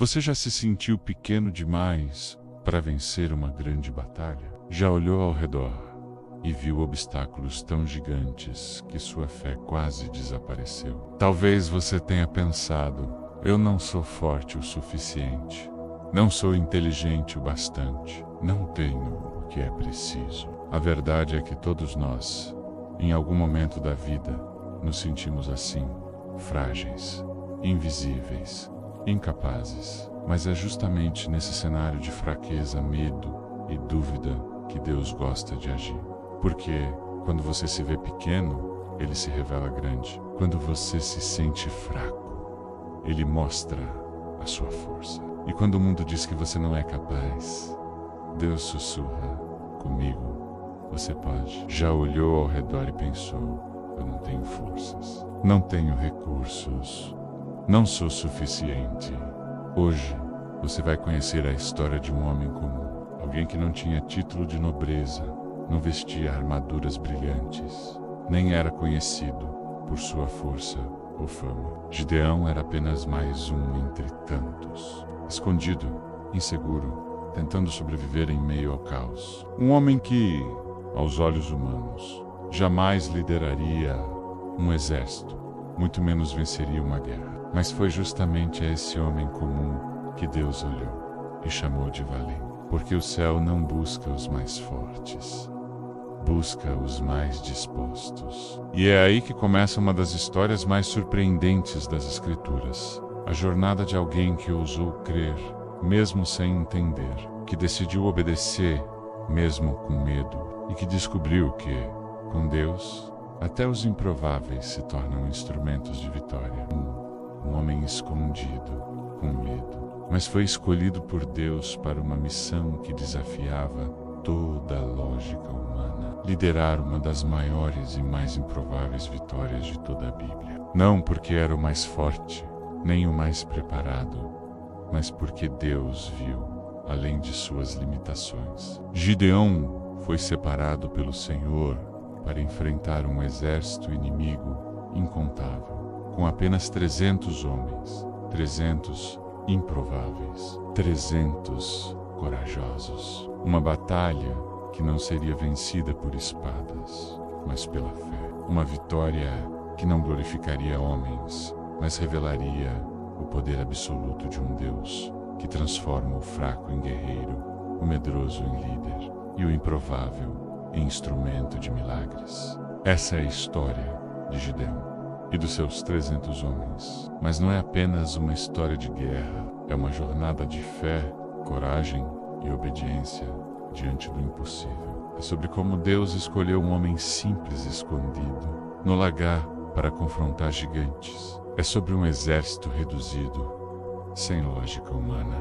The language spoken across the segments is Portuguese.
Você já se sentiu pequeno demais para vencer uma grande batalha? Já olhou ao redor e viu obstáculos tão gigantes que sua fé quase desapareceu? Talvez você tenha pensado: eu não sou forte o suficiente, não sou inteligente o bastante, não tenho o que é preciso. A verdade é que todos nós, em algum momento da vida, nos sentimos assim, frágeis, invisíveis, incapazes. Mas é justamente nesse cenário de fraqueza, medo e dúvida que Deus gosta de agir. Porque quando você se vê pequeno, Ele se revela grande. Quando você se sente fraco, Ele mostra a sua força. E quando o mundo diz que você não é capaz, Deus sussurra: comigo você pode. Já olhou ao redor e pensou: eu não tenho forças, não tenho recursos, não sou suficiente. Hoje, você vai conhecer a história de um homem comum. Alguém que não tinha título de nobreza, não vestia armaduras brilhantes, nem era conhecido por sua força ou fama. Gideão era apenas mais um entre tantos, escondido, inseguro, tentando sobreviver em meio ao caos. Um homem que, aos olhos humanos, jamais lideraria um exército, muito menos venceria uma guerra. Mas foi justamente a esse homem comum que Deus olhou e chamou de valente. Porque o céu não busca os mais fortes, busca os mais dispostos. E é aí que começa uma das histórias mais surpreendentes das Escrituras. A jornada de alguém que ousou crer, mesmo sem entender, que decidiu obedecer, mesmo com medo, e que descobriu que, com Deus, até os improváveis se tornam instrumentos de vitória. Um homem escondido, com medo, mas foi escolhido por Deus para uma missão que desafiava toda a lógica humana: liderar uma das maiores e mais improváveis vitórias de toda a Bíblia. Não porque era o mais forte, nem o mais preparado, mas porque Deus viu além de suas limitações. Gideão foi separado pelo Senhor para enfrentar um exército inimigo incontável. Com apenas 300 homens, 300 improváveis, 300 corajosos. Uma batalha que não seria vencida por espadas, mas pela fé. Uma vitória que não glorificaria homens, mas revelaria o poder absoluto de um Deus que transforma o fraco em guerreiro, o medroso em líder e o improvável em instrumento de milagres. Essa é a história de Gideão e dos seus 300 homens. Mas não é apenas uma história de guerra, é uma jornada de fé, coragem e obediência diante do impossível. É sobre como Deus escolheu um homem simples escondido no lagar para confrontar gigantes. É sobre um exército reduzido, sem lógica humana,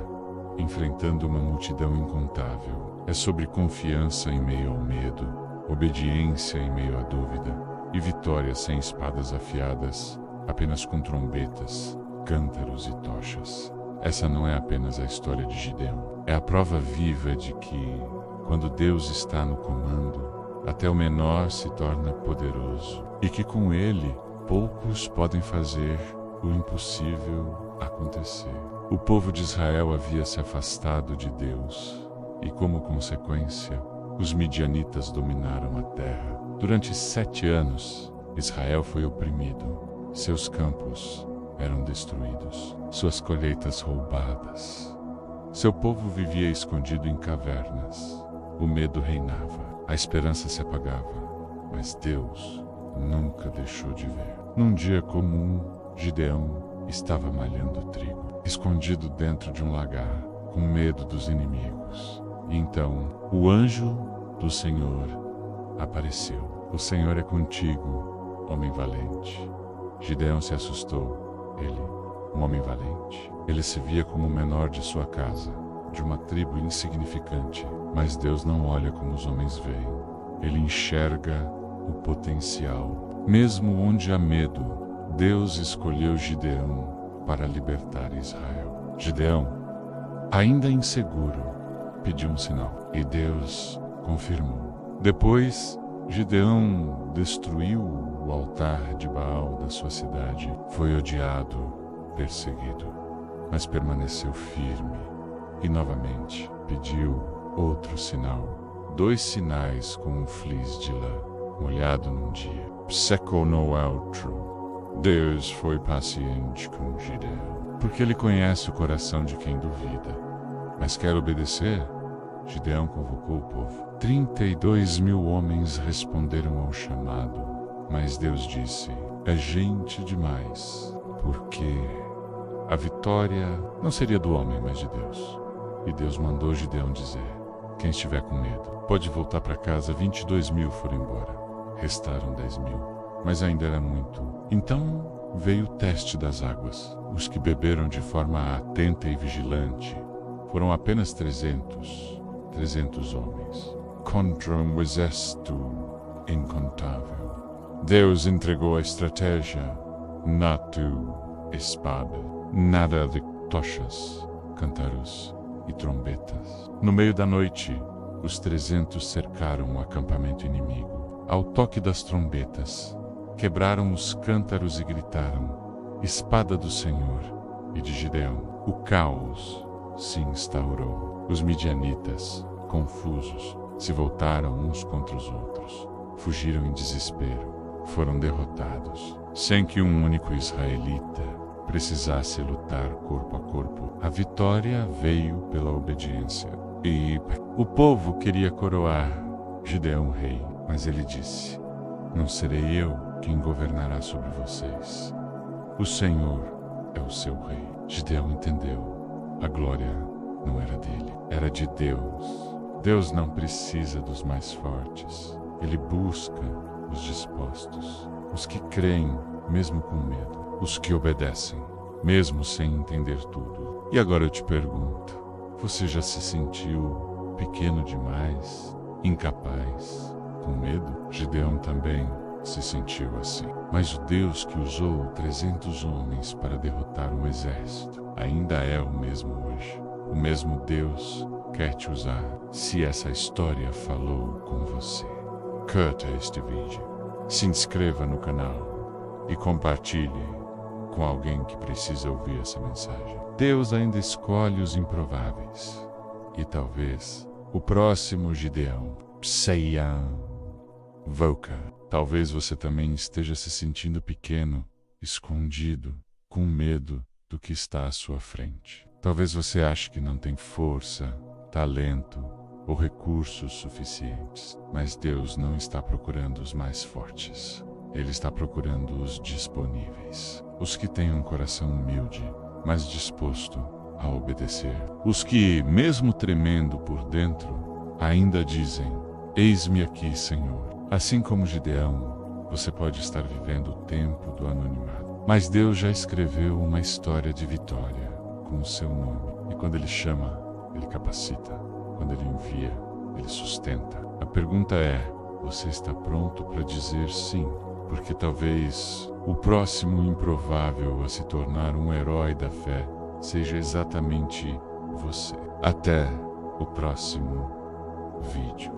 enfrentando uma multidão incontável. É sobre confiança em meio ao medo, obediência em meio à dúvida, e vitória sem espadas afiadas, apenas com trombetas, cântaros e tochas. Essa não é apenas a história de Gideão. É a prova viva de que, quando Deus está no comando, até o menor se torna poderoso. E que com Ele, poucos podem fazer o impossível acontecer. O povo de Israel havia se afastado de Deus. E como consequência, os midianitas dominaram a terra. Durante 7 anos, Israel foi oprimido, seus campos eram destruídos, suas colheitas roubadas. Seu povo vivia escondido em cavernas, o medo reinava, a esperança se apagava, mas Deus nunca deixou de ver. Num dia comum, Gideão estava malhando trigo, escondido dentro de um lagar, com medo dos inimigos. E então, o anjo do Senhor apareceu. O Senhor é contigo, homem valente. Gideão se assustou. Ele, um homem valente. Ele se via como o menor de sua casa, de uma tribo insignificante. Mas Deus não olha como os homens veem. Ele enxerga o potencial. Mesmo onde há medo, Deus escolheu Gideão para libertar Israel. Gideão, ainda inseguro, pediu um sinal. E Deus confirmou. Depois, Gideão destruiu o altar de Baal da sua cidade. Foi odiado, perseguido. mas permaneceu firme e novamente pediu outro sinal. 2 sinais com um fleece de lã molhado num dia. Secou no outro. Deus foi paciente com Gideão, porque ele conhece o coração de quem duvida, mas quer obedecer. Gideão convocou o povo. 32.000 homens responderam ao chamado, mas Deus disse: é gente demais, porque a vitória não seria do homem, mas de Deus. E Deus mandou Gideão dizer: quem estiver com medo pode voltar para casa. 22.000 foram embora, restaram 10.000, mas ainda era muito. Então veio o teste das águas. Os que beberam de forma atenta e vigilante foram apenas 300 homens, contra um exército incontável. Deus entregou a estratégia, nato espada, nada de tochas, cântaros e trombetas. No meio da noite, os 300 cercaram o acampamento inimigo. Ao toque das trombetas, quebraram os cântaros e gritaram: espada do Senhor e de Gideão. O caos se instaurou. Os midianitas, confusos, se voltaram uns contra os outros. Fugiram em desespero. Foram derrotados, sem que um único israelita precisasse lutar corpo a corpo. A vitória veio pela obediência. E o povo queria coroar Gideão rei, mas ele disse: não serei eu quem governará sobre vocês. O Senhor é o seu rei. Gideão entendeu. A glória não era dele, era de Deus. Deus não precisa dos mais fortes. Ele busca os dispostos, os que creem, mesmo com medo, os que obedecem, mesmo sem entender tudo. E agora eu te pergunto: você já se sentiu pequeno demais, incapaz, com medo? Gideão também se sentiu assim. Mas o Deus que usou 300 homens para derrotar um exército ainda é o mesmo hoje. O mesmo Deus quer te usar se essa história falou com você. Curta este vídeo, se inscreva no canal e compartilhe com alguém que precisa ouvir essa mensagem. Deus ainda escolhe os improváveis. E talvez o próximo Gideão, Pseiam Voka. Talvez você também esteja se sentindo pequeno, escondido, com medo do que está à sua frente. Talvez você ache que não tem força, talento ou recursos suficientes. Mas Deus não está procurando os mais fortes. Ele está procurando os disponíveis. Os que têm um coração humilde, mas disposto a obedecer. Os que, mesmo tremendo por dentro, ainda dizem: eis-me aqui, Senhor. Assim como Gideão, você pode estar vivendo o tempo do anonimato. Mas Deus já escreveu uma história de vitória com o seu nome. E quando Ele chama, Ele capacita. Quando Ele envia, Ele sustenta. A pergunta é: você está pronto para dizer sim? Porque talvez o próximo improvável a se tornar um herói da fé seja exatamente você. Até o próximo vídeo.